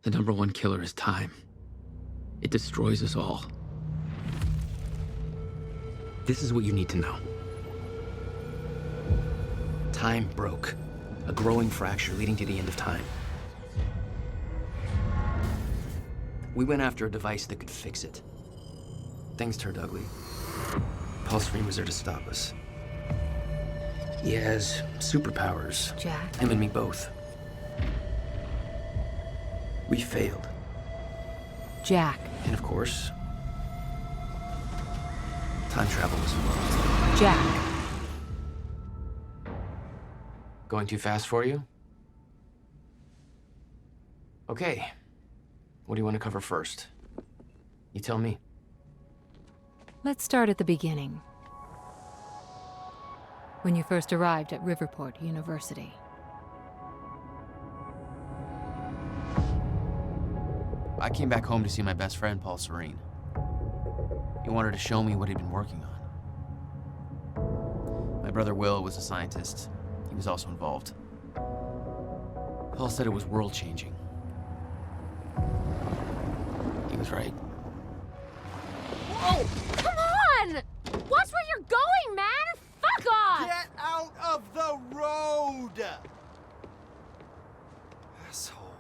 The #1 killer is time. It destroys us all. This is what you need to know. Time broke. A growing fracture leading to the end of time. We went after a device that could fix it. Things turned ugly. Paul Serene was there to stop us. He has superpowers. Jack? Him and me both. We failed. Jack. And of course, time travel was involved. Jack. Going too fast for you? Okay. What do you want to cover first? You tell me. Let's start at the beginning. When you first arrived at Riverport University. I came back home to see my best friend, Paul Serene. He wanted to show me what he'd been working on. My brother Will was a scientist. He was also involved. Paul said it was world-changing. He was right. Whoa! Come on! Watch where you're going, man! Fuck off! Get out of the road! Asshole.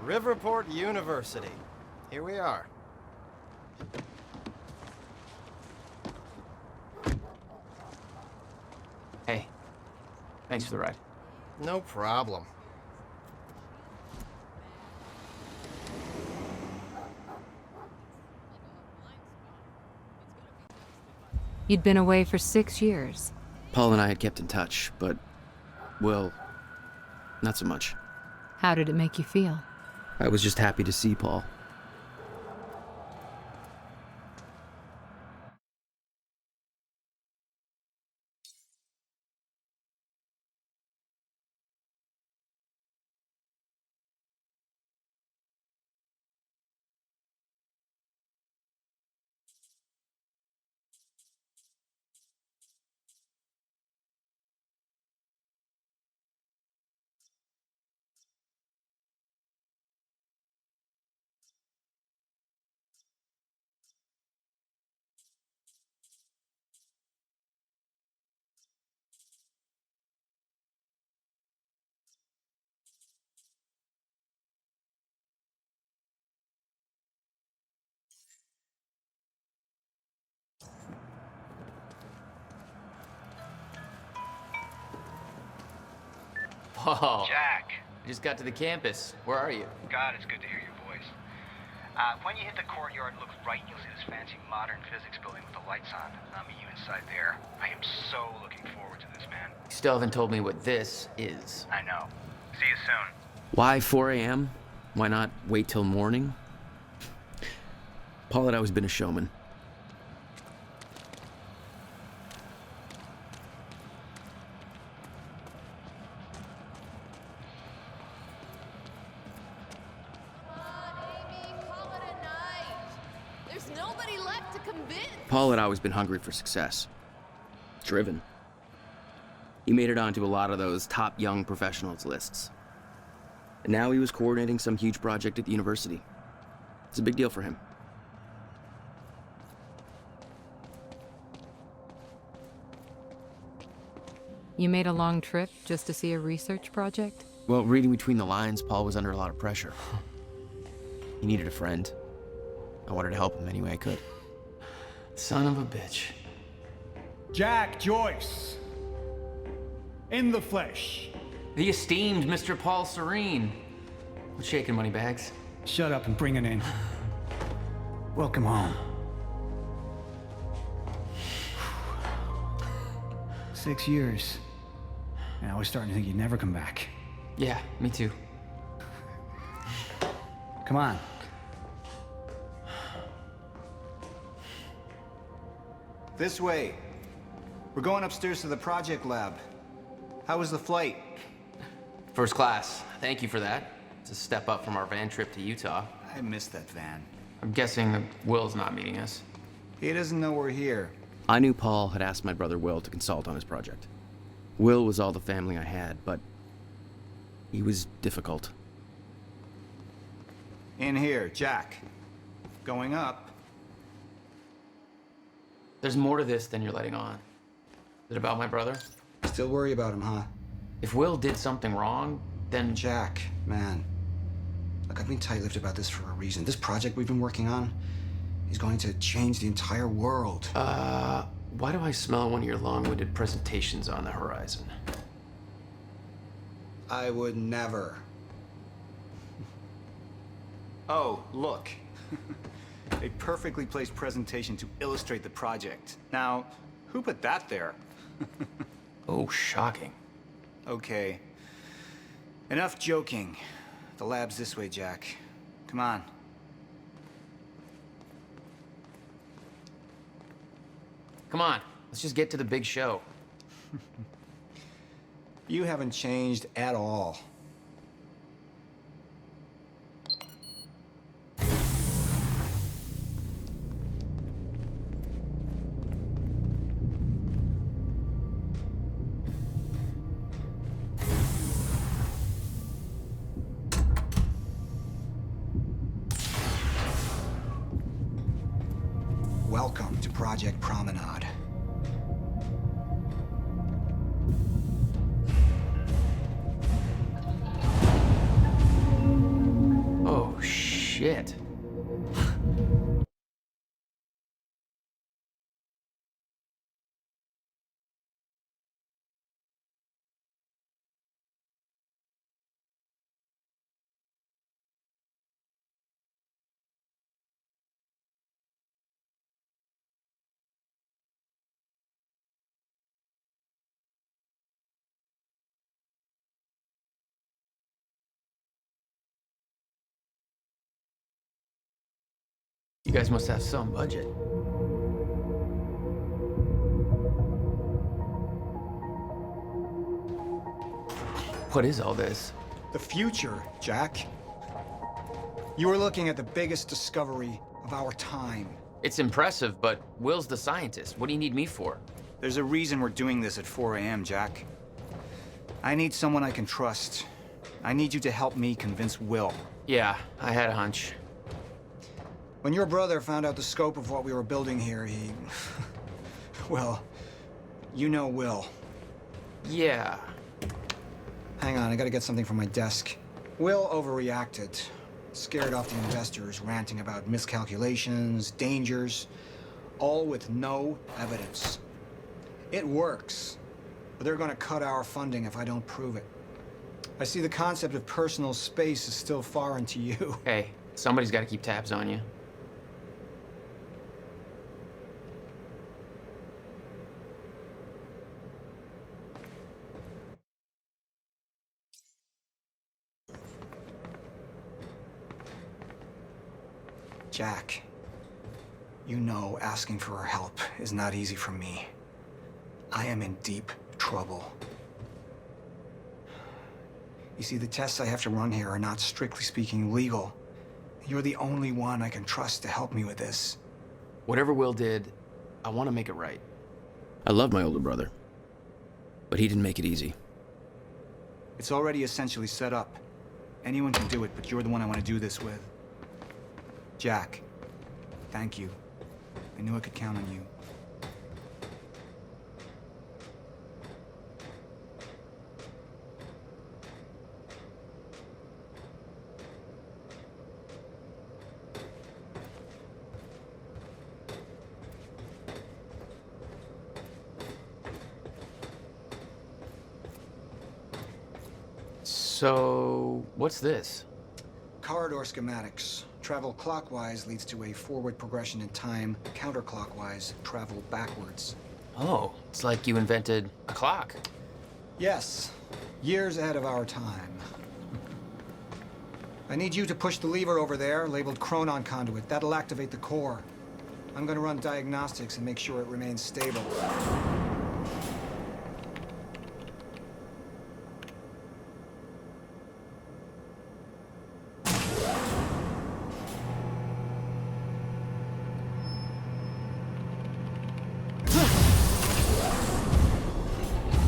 Riverport University. Here we are. Hey, thanks for the ride. No problem. You'd been away for 6 years. Paul and I had kept in touch, but, well, not so much. How did it make you feel? I was just happy to see Paul. Whoa. Jack. I just got to the campus. Where are you? God, it's good to hear your voice. When you hit the courtyard, look right, you'll see this fancy modern physics building with the lights on. I'll meet you inside there. I am so looking forward to this, man. You still haven't told me what this is. I know. See you soon. Why 4 a.m.? Why not wait till morning? Paul had always been a showman. Paul had always been hungry for success. Driven. He made it onto a lot of those top young professionals lists. And now he was coordinating some huge project at the university. It's a big deal for him. You made a long trip just to see a research project? Well, reading between the lines, Paul was under a lot of pressure. He needed a friend. I wanted to help him any way I could. Son of a bitch. Jack Joyce. In the flesh. The esteemed Mr. Paul Serene. What's shaking, Moneybags? Shut up and bring it in. Welcome home. 6 years. And I was starting to think you'd never come back. Yeah, me too. Come on. This way. We're going upstairs to the project lab. How was the flight? First class. Thank you for that. It's a step up from our van trip to Utah. I missed that van. I'm guessing that Will's not meeting us. He doesn't know we're here. I knew Paul had asked my brother Will to consult on his project. Will was all the family I had, but He was difficult. In here, Jack. Going up. There's more to this than you're letting on. Is it about my brother? Still worry about him, huh? If Will did something wrong, then... Jack, man. Look, I've been tight-lipped about this for a reason. This project we've been working on is going to change the entire world. Why do I smell one of your long-winded presentations on the horizon? I would never. Oh, look. A perfectly placed presentation to illustrate the project. Now, who put that there? Oh, shocking. Okay. Enough joking. The lab's this way, Jack. Come on. Come on, let's just get to the big show. You haven't changed at all. Welcome to Project Promenade. Oh, shit. You guys must have some budget. What is all this? The future, Jack. You are looking at the biggest discovery of our time. It's impressive, but Will's the scientist. What do you need me for? There's a reason we're doing this at 4 a.m., Jack. I need someone I can trust. I need you to help me convince Will. Yeah, I had a hunch. When your brother found out the scope of what we were building here, he... well, you know Will. Yeah. Hang on, I gotta get something from my desk. Will overreacted. Scared off the investors, ranting about miscalculations, dangers, all with no evidence. It works, but they're gonna cut our funding if I don't prove it. I see the concept of personal space is still foreign to you. Hey, somebody's got to keep tabs on you. Jack, you know asking for her help is not easy for me. I am in deep trouble. You see, the tests I have to run here are not, strictly speaking, legal. You're the only one I can trust to help me with this. Whatever Will did, I want to make it right. I love my older brother, but he didn't make it easy. It's already essentially set up. Anyone can do it, but you're the one I want to do this with. Jack, thank you. I knew I could count on you. So, what's this? Corridor schematics. Travel clockwise leads to a forward progression in time. Counterclockwise, travel backwards. Oh, it's like you invented a clock. Yes, years ahead of our time. I need you to push the lever over there, labeled Chronon Conduit. That'll activate the core. I'm gonna run diagnostics and make sure it remains stable.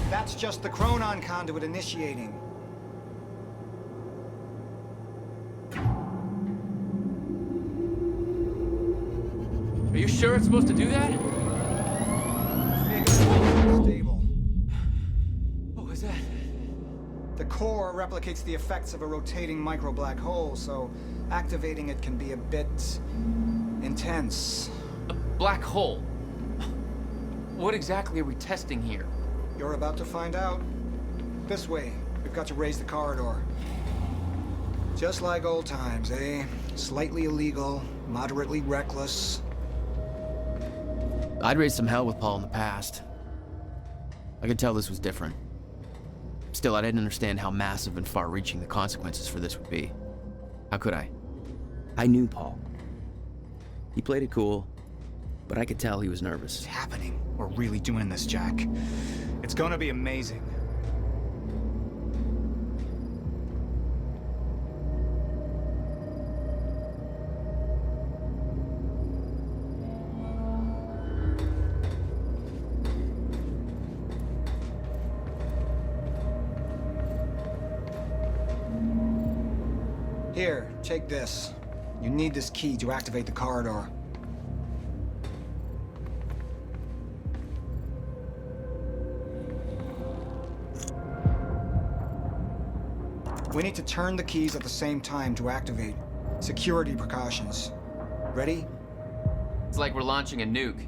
That's just the Chronon Conduit initiating. you sure it's supposed to do that? Stable. What was that? The core replicates the effects of a rotating micro black hole, so activating it can be a bit intense. A black hole? What exactly are we testing here? You're about to find out. This way. We've got to raise the corridor. Just like old times, eh? Slightly illegal, moderately reckless. I'd raised some hell with Paul in the past. I could tell this was different. Still, I didn't understand how massive and far-reaching the consequences for this would be. How could I? I knew Paul. He played it cool, but I could tell he was nervous. It's happening. We're really doing this, Jack. It's gonna be amazing. Here, take this. You need this key to activate the corridor. We need to turn the keys at the same time to activate. Security precautions. Ready? It's like we're launching a nuke.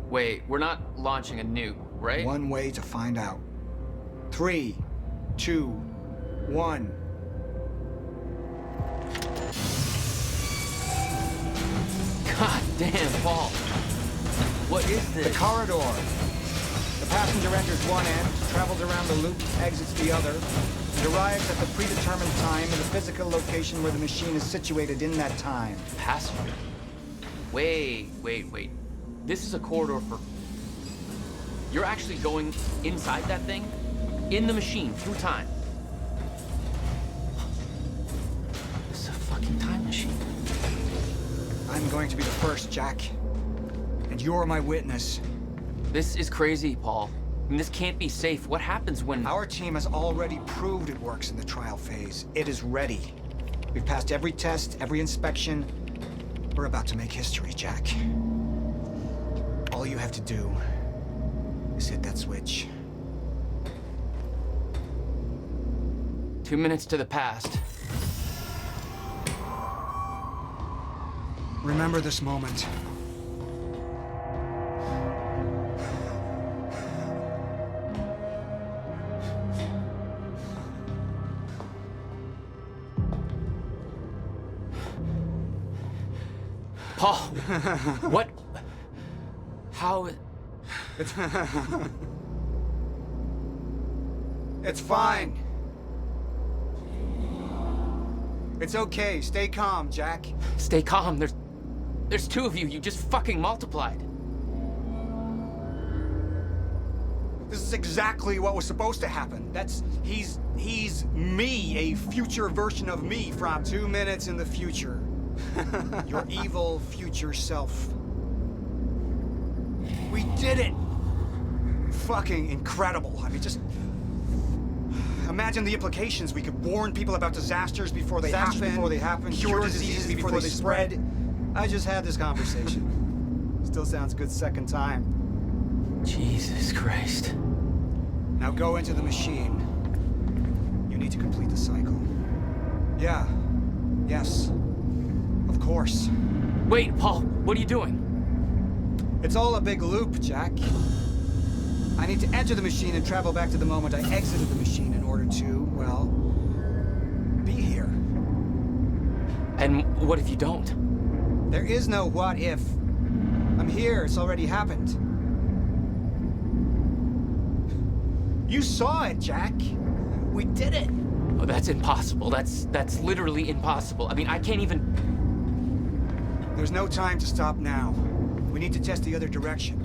Wait, we're not launching a nuke, right? One way to find out. 3, 2, 1. God damn, Paul. What is this? The corridor. The passenger enters one end, travels around the loop, exits the other, and arrives at the predetermined time in the physical location where the machine is situated in that time. Passenger. Wait. This is a corridor for... You're actually going inside that thing? In the machine, through time? This is a fucking time machine. I'm going to be the first, Jack. And you're my witness. This is crazy, Paul. I mean, this can't be safe. What happens when... Our team has already proved it works in the trial phase. It is ready. We've passed every test, every inspection. We're about to make history, Jack. All you have to do is hit that switch. 2 minutes to the past. Remember this moment. Paul! What? How... It's fine. It's okay. Stay calm, Jack. Stay calm. There's two of you. You just fucking multiplied. This is exactly what was supposed to happen. He's me, a future version of me from 2 minutes in the future. Your evil future self. We did it! Fucking incredible. I mean, just... Imagine the implications. We could warn people about disasters before they happen. Cure diseases before they spread. I just had this conversation. Still sounds good second time. Jesus Christ. Now go into the machine. You need to complete the cycle. Yeah. Yes. Of course. Wait, Paul, what are you doing? It's all a big loop, Jack. I need to enter the machine and travel back to the moment I exited the machine in order to, well, be here. And what if you don't? There is no what if. I'm here, it's already happened. You saw it, Jack. We did it. Oh, that's impossible. That's literally impossible. I mean, I can't even... There's no time to stop now. We need to test the other direction.